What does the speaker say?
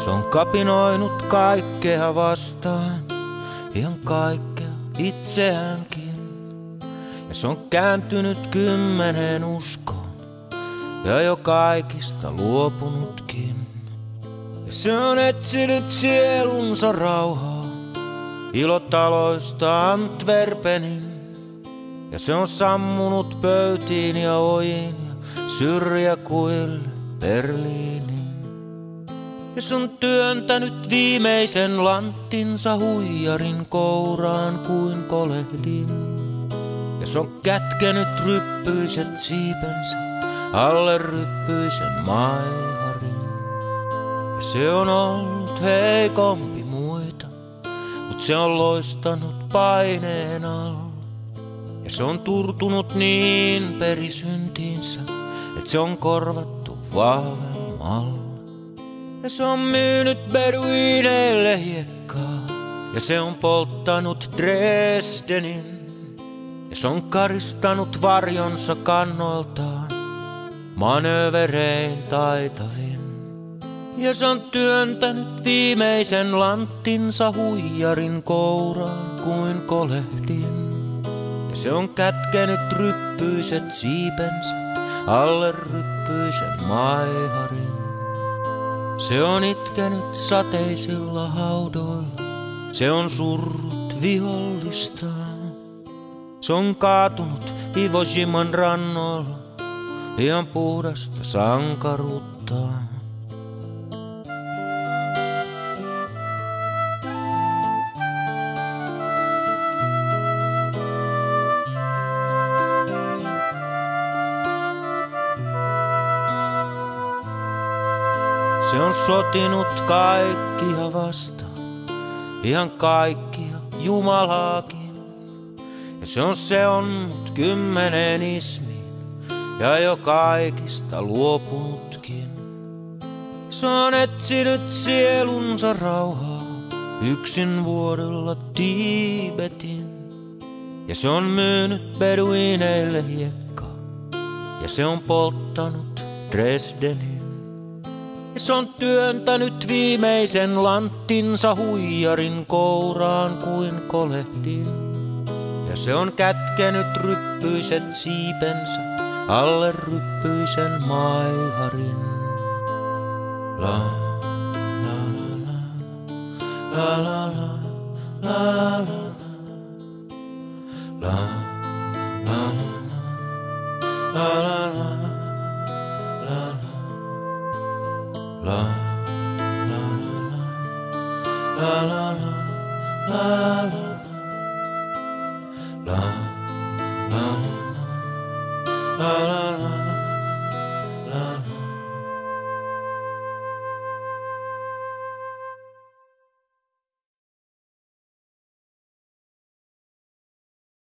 Se on kapinoinut kaikkea vastaan, ihan kaikkea itseäänkin. Ja se on kääntynyt 10 uskoon ja jo kaikista luopunutkin. Ja se on etsinyt sielunsa rauhaa ilotaloista Antwerpenin. Ja se on sammunut pöytiin ja ojiin ja syrjäkuille Berliiniin. Ja se on työntänyt viimeisen lanttinsa huijarin kouraan kuin kolehdin. Ja se on kätkenyt ryppyiset siipensä alle ryppyisen maiharin. Ja se on ollut heikompi muita, mut se on loistanut paineen alla. Ja se on turtunut niin perisyntiinsä, et se on korvattu vahvemmalla. Ja se on myynyt beduineille hiekkaa, ja se on polttanut Dresdenin. Ja se on karistanut varjonsa kannoiltaan, manööverein taitavin. Ja se on työntänyt viimeisen lanttinsa huijarin kouraan kuin kolehdin. Ja se on kätkenyt ryppyiset siipensä alle ryppyisen maiharin. Se on itkenyt sateisilla haudoilla, se on surrut vihollistaan. Se on kaatunut Iwo Jiman rannoilla, ihan puhdasta sankaruuttaan. Se on sotinut kaikkia vastaan, ihan kaikkia Jumalaakin. Ja se on seonnut 10 ismiin ja jo kaikista luopunutkin. Se on etsinyt sielunsa rauhaa yksin vuorella Tiibetin. Ja se on myynyt beduineille hiekkaa ja se on polttanut Dresdenin. Ja se on työntänyt viimeisen lanttinsa huijarin kouraan kuin kolehdin. Ja se on kätkenyt ryppyiset siipensä alle ryppyisen maiharin. La la la la la la la la la la la la la. La la la la la la la la.